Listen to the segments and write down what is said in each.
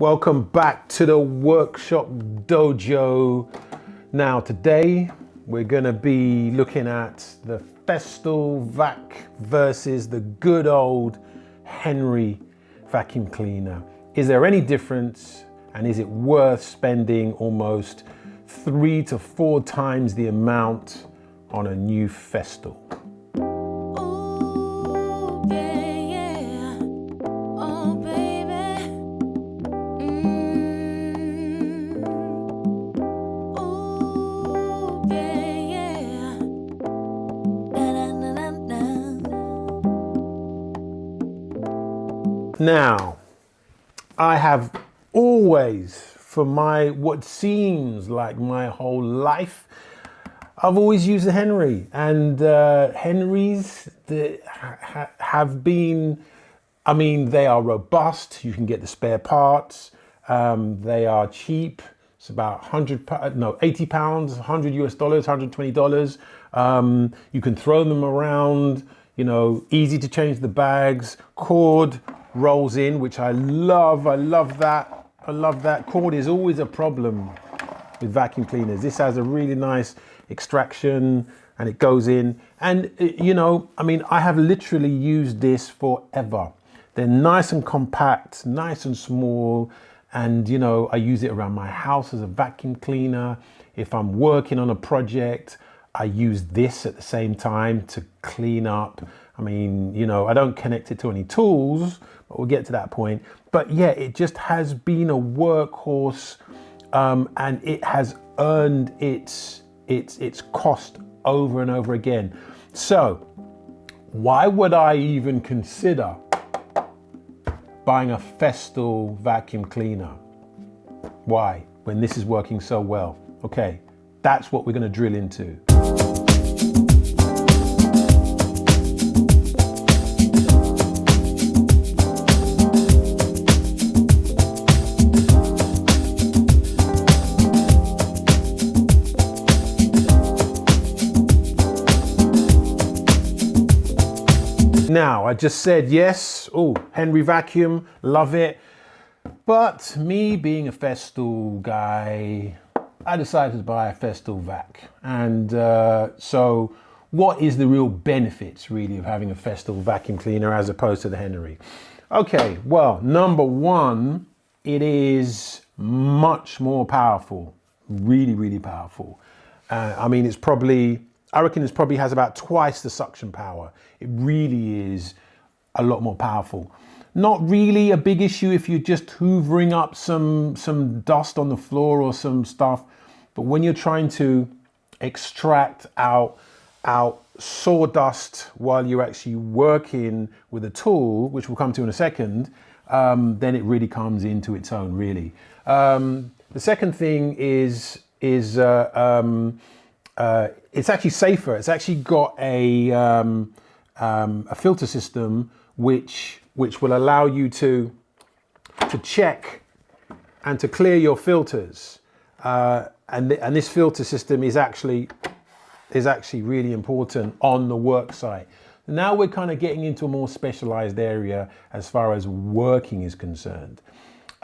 Welcome back to the Workshop Dojo. Now today we're going to be looking at the Festool vac versus the good old Henry vacuum cleaner. Is there any difference, and is it worth spending almost 3 to 4 times the amount on a new Festool? Now, I have always, for what seems like my whole life, I've always used the Henry, and Henrys have been, I mean, they are robust. You can get the spare parts. They are cheap. It's about 80 pounds, 100 US dollars, $120. You can throw them around, you know, easy to change the bags. Cord rolls in, which I love. I love that. Cord is always a problem with vacuum cleaners. This has a really nice extraction and it goes in. And you know, I mean, I have literally used this forever. They're nice and compact, nice and small. And you know, I use it around my house as a vacuum cleaner. If I'm working on a project, I use this at the same time to clean up. I mean, you know, I don't connect it to any tools, but we'll get to that point. But yeah, it just has been a workhorse, and it has earned its cost over and over again. So why would I even consider buying a Festool vacuum cleaner? Why, when this is working so well? Okay, that's what we're going to drill into. Now, I just said yes. Oh, Henry vacuum, love it. But me being a Festool guy, I decided to buy a Festool vac. And so what is the real benefits really of having a Festool vacuum cleaner as opposed to the Henry? Okay, well, number one, it is much more powerful. Really, really powerful. I mean, I reckon this probably has about twice the suction power. It really is a lot more powerful. Not really a big issue if you're just hoovering up some dust on the floor or some stuff. But when you're trying to extract out sawdust while you're actually working with a tool, which we'll come to in a second, then it really comes into its own, really. The second thing is it's actually safer. It's actually got a filter system which will allow you to check and to clear your filters. And this filter system is actually really important on the work site. Now we're kind of getting into a more specialized area as far as working is concerned.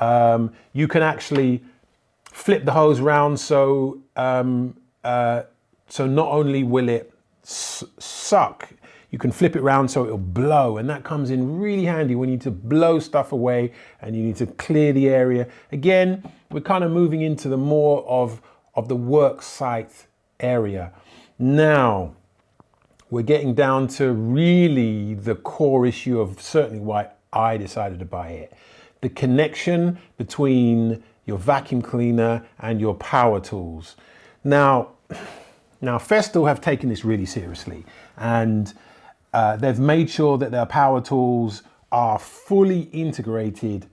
You can actually flip the hose around, so not only will it suck, you can flip it around so it'll blow, and that comes in really handy when you need to blow stuff away and you need to clear the area. Again, we're kind of moving into the more of the work site area. Now, we're getting down to really the core issue of certainly why I decided to buy it. The connection between your vacuum cleaner and your power tools. Now Festool have taken this really seriously, and they've made sure that their power tools are fully integrated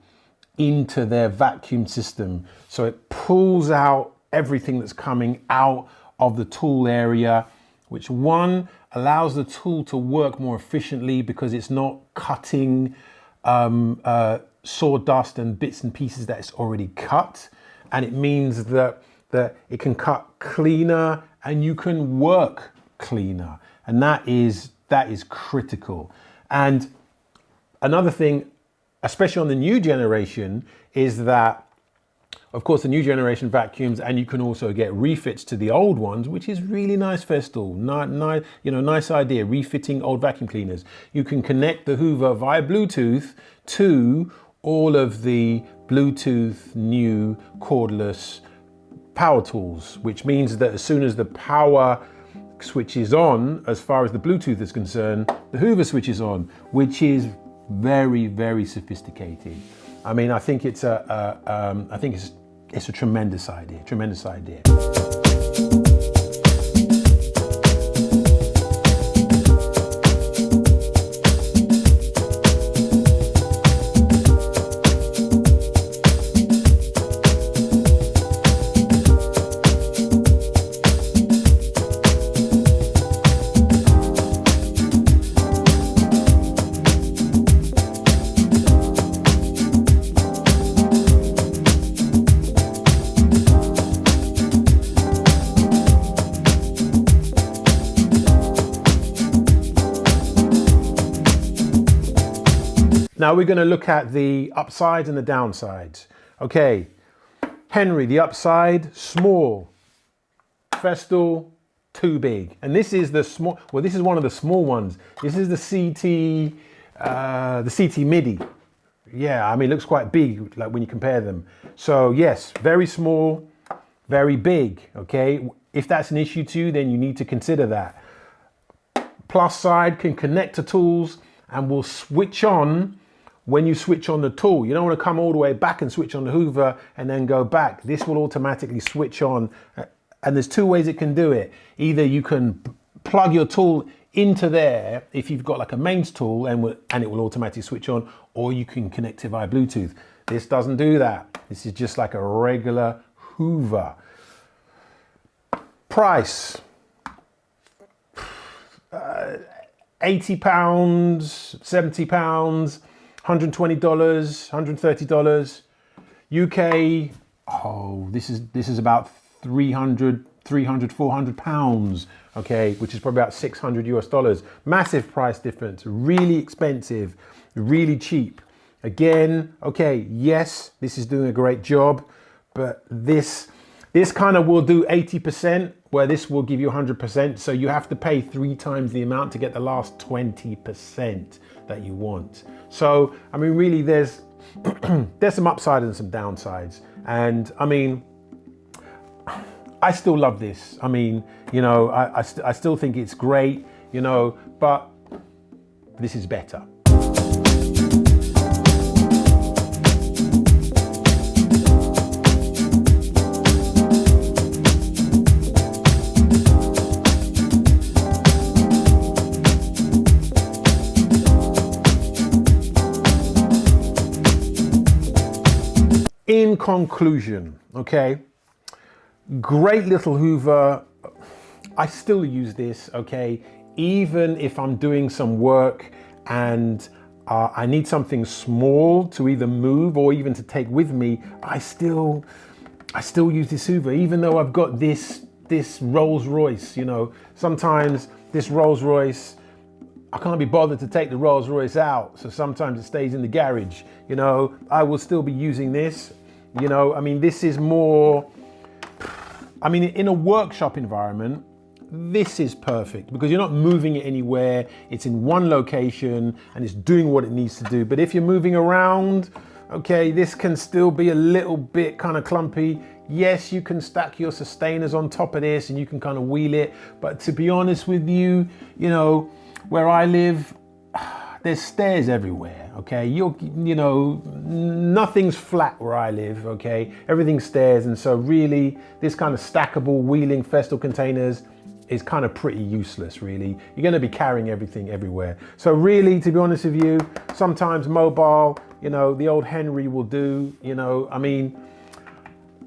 into their vacuum system. So it pulls out everything that's coming out of the tool area, which one allows the tool to work more efficiently because it's not cutting sawdust and bits and pieces that it's already cut. And it means that it can cut cleaner and you can work cleaner. And that is critical. And another thing, especially on the new generation, is that, of course, the new generation vacuums, and you can also get refits to the old ones, which is really nice, Festool. Nice idea, refitting old vacuum cleaners. You can connect the Hoover via Bluetooth to all of the Bluetooth new cordless power tools, which means that as soon as the power switch is on, as far as the Bluetooth is concerned, the Hoover switch is on, which is very, very sophisticated. I mean, I think it's a tremendous idea, tremendous idea. Now we're going to look at the upsides and the downsides. Okay, Henry, the upside, small. Festool, too big. And this is the small, well, this is one of the small ones. This is the CT MIDI. Yeah, I mean, it looks quite big, like when you compare them. So yes, very small, very big, okay? If that's an issue to you, then you need to consider that. Plus side, can connect to tools and will switch on when you switch on the tool. You don't want to come all the way back and switch on the Hoover and then go back. This will automatically switch on. And there's two ways it can do it. Either you can plug your tool into there if you've got like a mains tool and it will automatically switch on, or you can connect it via Bluetooth. This doesn't do that. This is just like a regular Hoover. Price. £80, £70, $120, $130. UK, oh, this is about 300, 400 pounds, okay, which is probably about 600 US dollars. Massive price difference, really expensive, really cheap. Again, okay, yes, this is doing a great job, but this kind of will do 80%, where this will give you 100%. So you have to pay 3 times the amount to get the last 20% that you want. So, I mean, really there's some upside and some downsides. And I mean, I still love this. I mean, you know, I still think it's great, you know, but this is better. In conclusion, okay, great little Hoover. I still use this, okay, even if I'm doing some work and I need something small to either move or even to take with me. I still use this Hoover, even though I've got this Rolls Royce. You know, sometimes this Rolls Royce, I can't be bothered to take the Rolls Royce out, so sometimes it stays in the garage. You know, I will still be using this. You know, I mean, this is more, I mean, in a workshop environment, this is perfect because you're not moving it anywhere. It's in one location and it's doing what it needs to do. But if you're moving around, okay, this can still be a little bit kind of clumpy. Yes, you can stack your sustainers on top of this and you can kind of wheel it. But to be honest with you, you know, where I live, there's stairs everywhere, okay? You know, nothing's flat where I live, okay? Everything's stairs, and so really, this kind of stackable wheeling Festool containers is kind of pretty useless, really. You're gonna be carrying everything everywhere. So really, to be honest with you, sometimes mobile, you know, the old Henry will do, you know, I mean,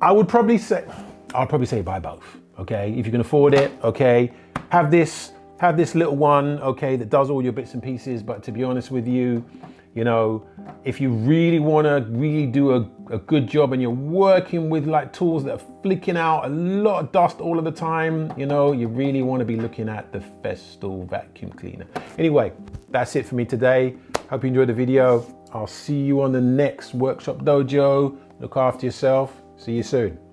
I'd probably say buy both, okay? If you can afford it, okay? Have this little one, okay, that does all your bits and pieces. But to be honest with you, you know, if you really want to really do a good job and you're working with like tools that are flicking out a lot of dust all of the time, you know, you really want to be looking at the Festool vacuum cleaner. Anyway, that's it for me today. Hope you enjoyed the video. I'll see you on the next Workshop Dojo. Look after yourself. See you soon.